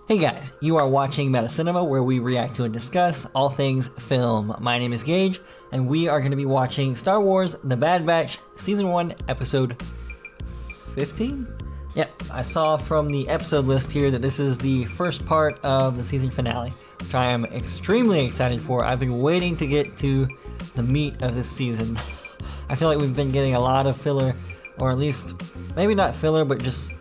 Hey guys, you are watching Meta Cinema, where we react to and discuss all things film. My name is Gage, and we are going to be watching Star Wars The Bad Batch Season 1, Episode 15? Yep, I saw from the episode list here that this is the first part of the season finale, which I am extremely excited for. I've been waiting to get to the meat of this season. I feel like we've been getting a lot of filler, or at least, maybe not filler, but just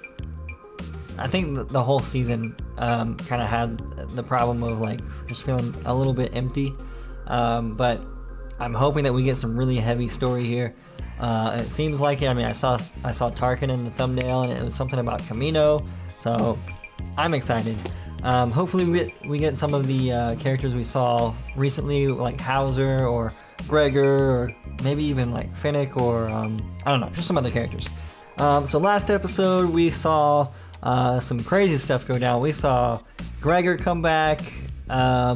I think the whole season kind of had the problem of like just feeling a little bit empty, but I'm hoping that we get some really heavy story here. It seems like it. I mean, I saw Tarkin in the thumbnail, and it was something about Kamino, so I'm excited. Hopefully we get some of the characters we saw recently, like Hauser or Gregor, or maybe even like Finnick, or I don't know, just some other characters. So last episode we saw some crazy stuff go down. We saw Gregor come back,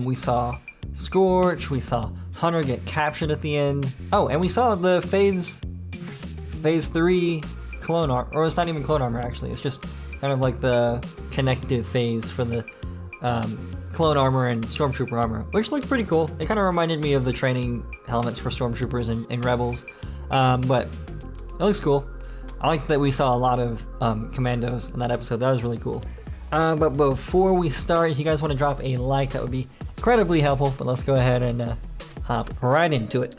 we saw Scorch, we saw Hunter get captured at the end. Oh, and we saw the Phase 3 clone armor, or it's not even clone armor actually, it's just kind of like the connective phase for the clone armor and stormtrooper armor, which looked pretty cool. It kind of reminded me of the training helmets for stormtroopers in Rebels, but it looks cool. I like that we saw a lot of commandos in that episode. That was really cool. But before we start, if you guys want to drop a like, that would be incredibly helpful. But let's go ahead and hop right into it.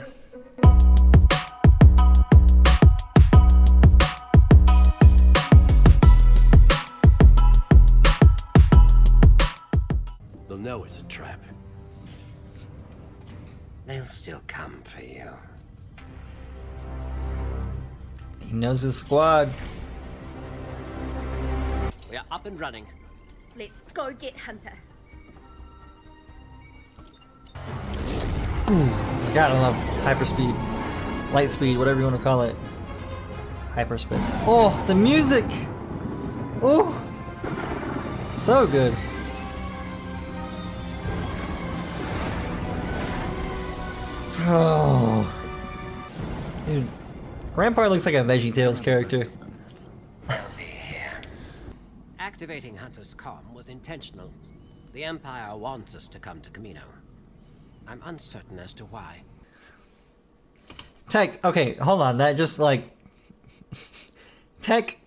They'll know it's a trap. They'll still come for you. He knows his squad. We are up and running. Let's go get Hunter. Ooh, you gotta love hyperspeed, light speed, whatever you want to call it. Hyperspace. Oh, the music! Ooh, so good. Oh, dude. Rampart looks like a VeggieTales character. Activating Hunter's comm was intentional. The Empire wants us to come to Kamino. I'm uncertain as to why. Tech, okay, hold on. That just like Tech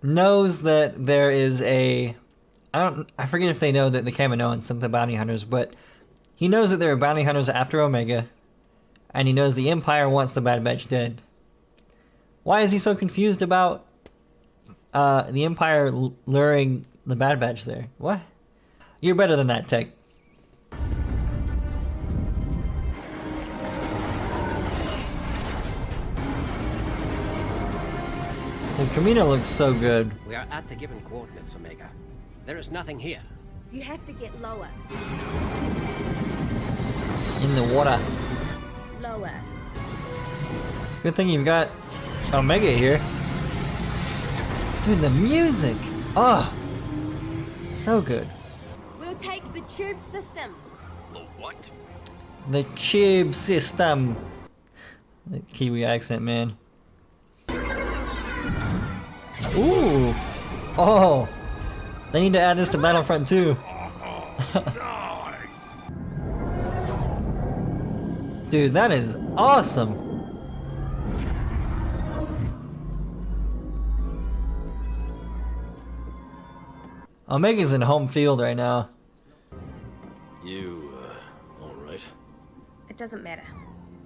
knows that there is a I forget if they know that the Kaminoans sent the bounty hunters, but he knows that there are bounty hunters after Omega, and he knows the Empire wants the Bad Batch dead. Why is he so confused about the Empire luring the Bad Batch there? What? You're better than that, Tech. The Kamino looks so good. We are at the given coordinates, Omega. There is nothing here. You have to get lower. In the water. Lower. Good thing you've got Omega here. Dude, the music! Oh! So good. We'll take the tube system. The what? The tube system. The Kiwi accent, man. Ooh! Oh! They need to add this to Battlefront 2. Dude, that is awesome! Omega's in home field right now. You, alright? It doesn't matter.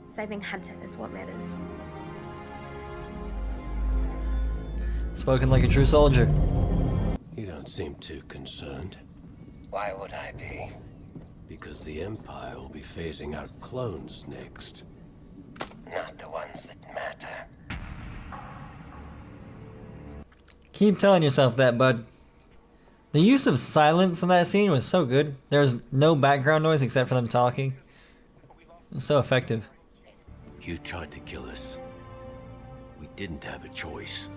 Saving Hunter is what matters. Spoken like a true soldier. You don't seem too concerned. Why would I be? Because the Empire will be phasing out clones next. Not the ones that matter. Keep telling yourself that, bud. The use of silence in that scene was so good. There was no background noise except for them talking. It was so effective. You tried to kill us. We didn't have a choice.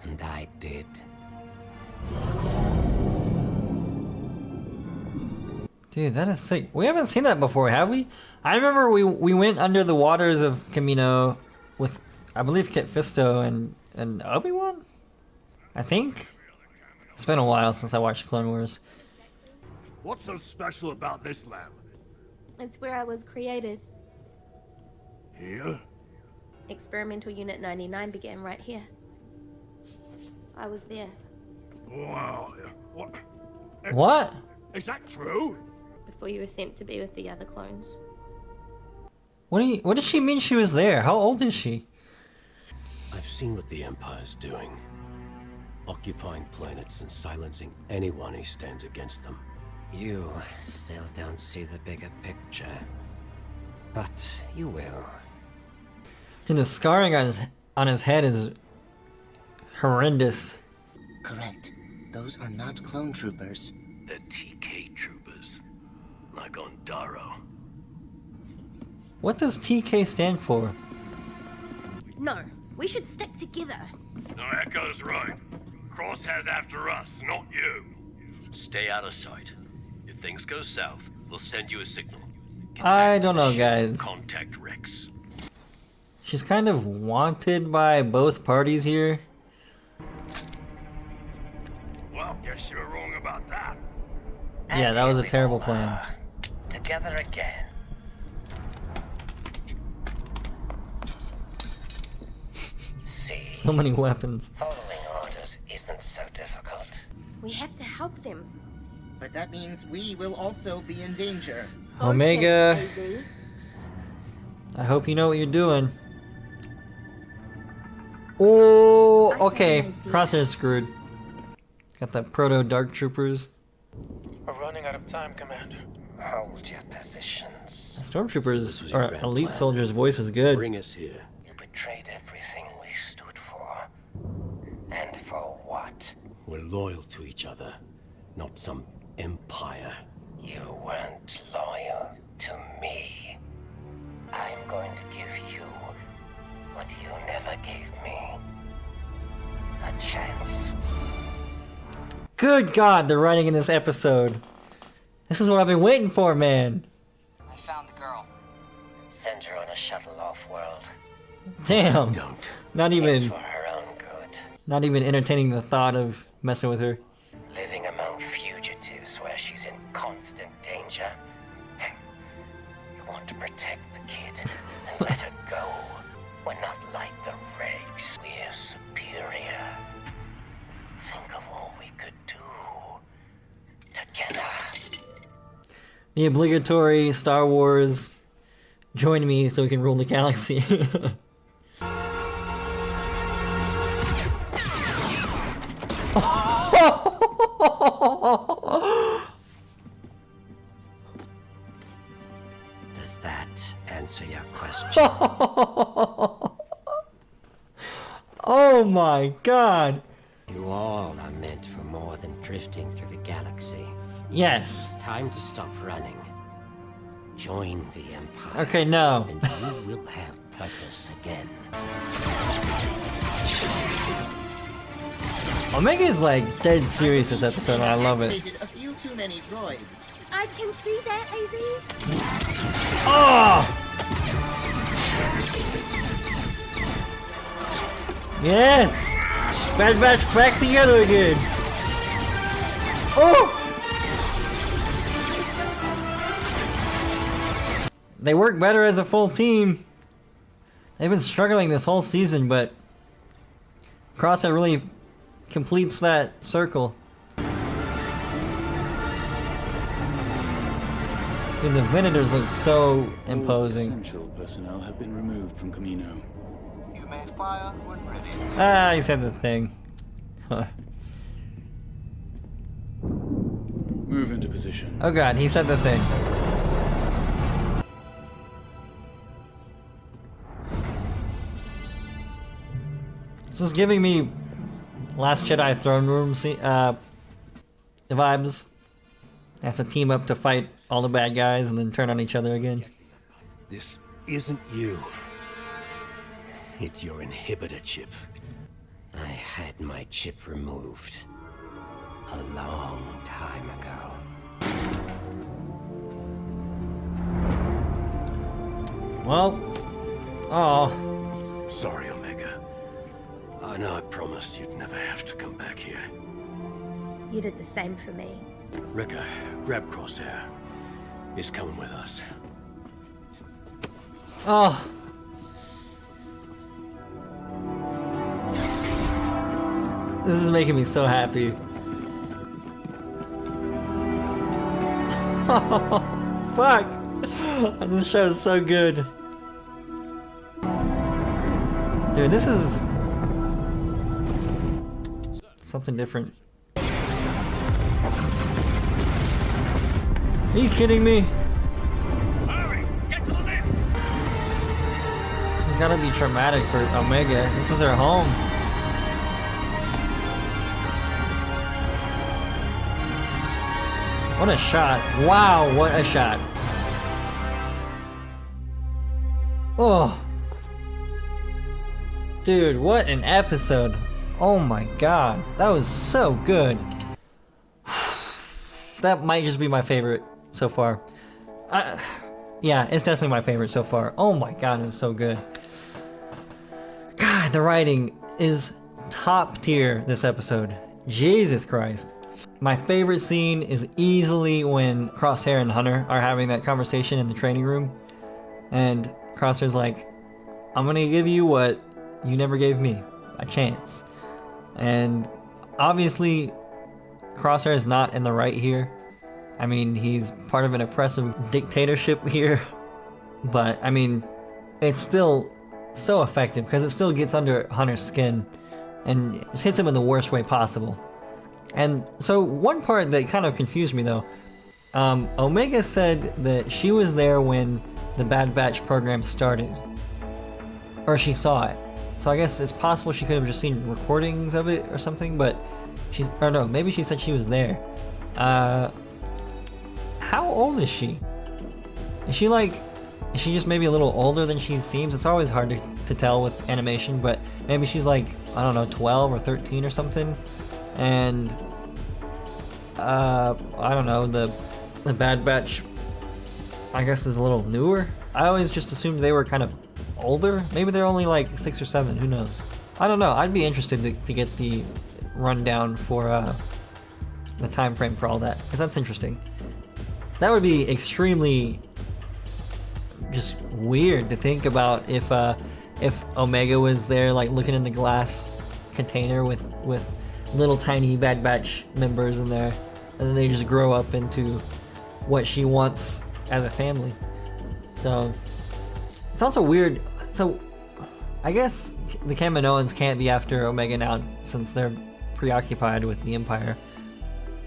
And I did. Dude, that is sick. We haven't seen that before, have we? I remember we went under the waters of Kamino with, I believe, Kit Fisto and Obi-Wan? I think? It's been a while since I watched Clone Wars. What's so special about this lab? It's where I was created. Here? Experimental Unit 99 began right here. I was there. Wow. What? What? Is that true? Before you were sent to be with the other clones. What does she mean she was there? How old is she? I've seen what the Empire's doing. Occupying planets and silencing anyone who stands against them. You still don't see the bigger picture. But you will. And the scarring on his head is horrendous. Correct. Those are not clone troopers. They're TK troopers. Like on Darrow. What does TK stand for? No, we should stick together. No, Echo's right. Cross has after us, not you. Stay out of sight. If things go south, we'll send you a signal. Get I back to don't the know, ship. guys. Contact Rex. She's kind of wanted by both parties here. Well, guess you're wrong about that. Yeah, that was a terrible plan. Together again. See, So many weapons. following orders isn't so difficult. We have to help them. But that means we will also be in danger. Omega, Focus, AZ. I hope you know what you're doing. Oh, okay. I have an idea. Crosshair's screwed. Got the proto dark troopers. We're running out of time, Commander. Hold your positions. The This stormtroopers was your or grand elite plan. soldier's voice was good. Bring us here. You betrayed everything we stood for. And for what? We're loyal to each other, not some empire. You weren't loyal to me. I'm going to give you what you never gave me. A chance. Good God, the writing in this episode. This is what I've been waiting for, man. I found the girl. Send her on a shuttle off-world. Damn. Don't. Not It's even, for her own good. not even entertaining the thought of messing with her. Living among fugitives where she's in constant danger. You want to protect the kid and let her go. We're not like the regs. We're superior. Think of all we could do together. The obligatory Star Wars, join me so we can rule the galaxy. Does that answer your question? Oh my God. You all are meant for more than drifting through the galaxy. Yes. Time to stop running. Join the Empire. Okay, no. And you will have purpose again. Omega is like dead serious this episode, and I love it. Activated a few too many droids. I can see that, AZ. Oh! Yes! Bad Batch back together again. Oh! They work better as a full team. They've been struggling this whole season, but Crosshair really completes that circle. Dude, the Venators look so imposing. Essential personnel have been removed from Camino. You may fire when ready. Ah, he said the thing. Huh. Move into position. Oh God, he said the thing. This is giving me Last Jedi throne room vibes. Have to team up to fight all the bad guys and then turn on each other again. This isn't you. It's your inhibitor chip. I had my chip removed a long time ago. Well, oh, Sorry, Omega. I know I promised you'd never have to come back here. You did the same for me. Ricker, grab Crosshair. He's coming with us. Oh. This is making me so happy. Oh, fuck! This show is so good. Dude, this is something different. Are you kidding me? Hurry! Get to the lift! This has gotta be traumatic for Omega. This is her home. What a shot. Wow, what a shot. Oh. Dude, what an episode. Oh my god. That was so good. That might just be my favorite so far. Yeah, it's definitely my favorite so far. Oh my god, it was so good. God, the writing is top tier this episode. Jesus Christ. My favorite scene is easily when Crosshair and Hunter are having that conversation in the training room. And Crosshair's like, I'm gonna give you what you never gave me, a chance. And obviously, Crosshair is not in the right here. I mean, he's part of an oppressive dictatorship here. But, I mean, it's still so effective because it still gets under Hunter's skin and just hits him in the worst way possible. And so one part that kind of confused me though, Omega said that she was there when the Bad Batch program started. Or she saw it. So I guess it's possible she could have just seen recordings of it or something, but or no, maybe she said she was there. How old is she? Is she just maybe a little older than she seems? It's always hard to tell with animation, but maybe she's like, I don't know, 12 or 13 or something. And I don't know, the Bad Batch I guess is a little newer. I always just assumed they were kind of older. Maybe they're only like 6 or 7, who knows. I don't know, I'd be interested to get the rundown for the time frame for all that, because that's interesting. That would be extremely just weird to think about if Omega was there like looking in the glass container with little tiny Bad Batch members in there, and then they just grow up into what she wants as a family. So it's also weird. So I guess the Kaminoans can't be after Omega now since they're preoccupied with the Empire.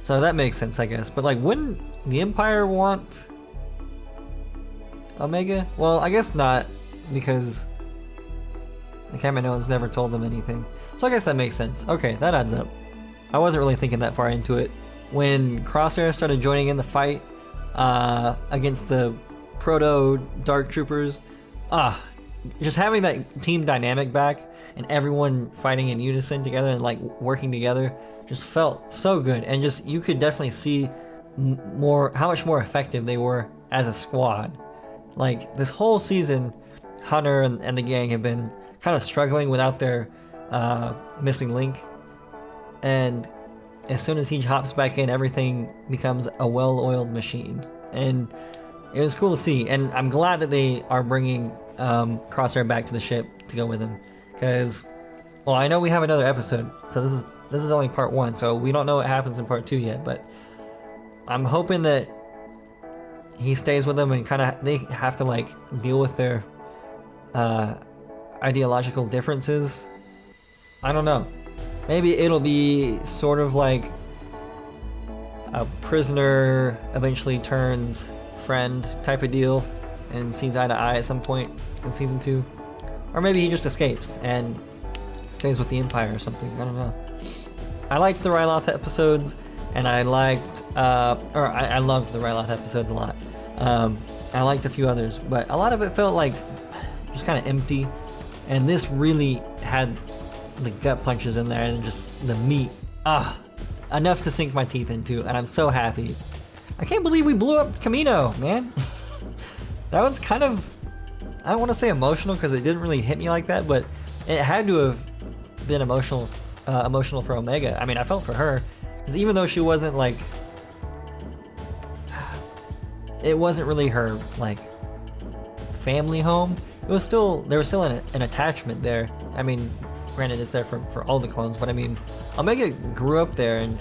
So that makes sense, I guess. But like, wouldn't the Empire want Omega? Well, I guess not, because the Kaminoans never told them anything. So I guess that makes sense. Okay, that adds up. I wasn't really thinking that far into it. When Crosshair started joining in the fight against the Proto Dark Troopers, just having that team dynamic back and everyone fighting in unison together and like working together just felt so good, and just you could definitely see how much more effective they were as a squad. Like this whole season, Hunter and the gang have been kind of struggling without their missing link, and as soon as he hops back in, everything becomes a well-oiled machine, and it was cool to see. And I'm glad that they are bringing Crosshair back to the ship to go with him, because, well, I know we have another episode, so this is only part 1, so we don't know what happens in part 2 yet, but I'm hoping that he stays with them and kind of they have to like deal with their ideological differences. I don't know. Maybe it'll be sort of like a prisoner eventually turns friend type of deal and sees eye to eye at some point in season 2. Or maybe he just escapes and stays with the Empire or something. I don't know. I liked the Ryloth episodes, and I liked, I loved the Ryloth episodes a lot. I liked a few others, but a lot of it felt like just kind of empty. And this really had the gut punches in there and just the meat. Enough to sink my teeth into, and I'm so happy. I can't believe we blew up Kamino, man. That was kind of, I don't want to say emotional because it didn't really hit me like that, but it had to have been emotional for Omega. I mean, I felt for her Because even though she wasn't like, it wasn't really her like family home, it was still, there was still an attachment there. I mean, granted it's there for all the clones, but I mean, Omega grew up there and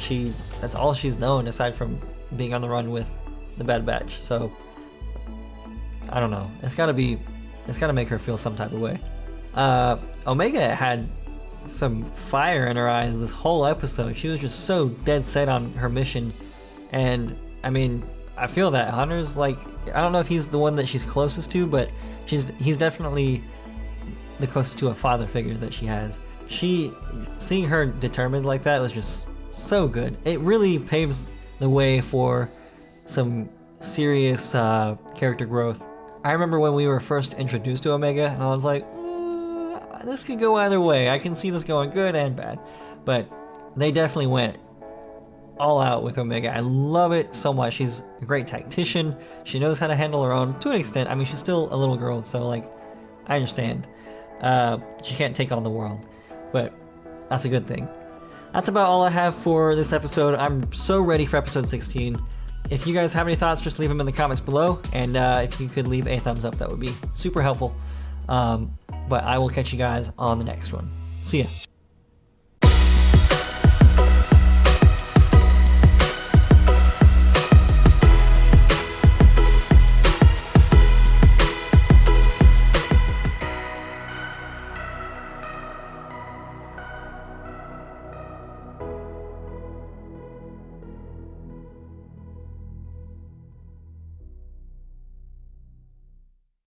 that's all she's known aside from being on the run with the Bad Batch. So I don't know, it's gotta make her feel some type of way. Omega had some fire in her eyes this whole episode. She was just so dead set on her mission, and I mean, I feel that Hunter's like, I don't know if he's the one that she's closest to, but he's definitely the closest to a father figure that she has. Seeing her determined like that was just so good. It really paves the way for some serious character growth. I remember when we were first introduced to Omega, and I was like, this could go either way. I can see this going good and bad. But they definitely went all out with Omega. I love it so much. She's a great tactician. She knows how to handle her own to an extent. I mean, she's still a little girl, so like, I understand. She can't take on the world, but that's a good thing. That's about all I have for this episode. I'm so ready for episode 16. If you guys have any thoughts, just leave them in the comments below, and if you could leave a thumbs up, that would be super helpful. But I will catch you guys on the next one. See ya.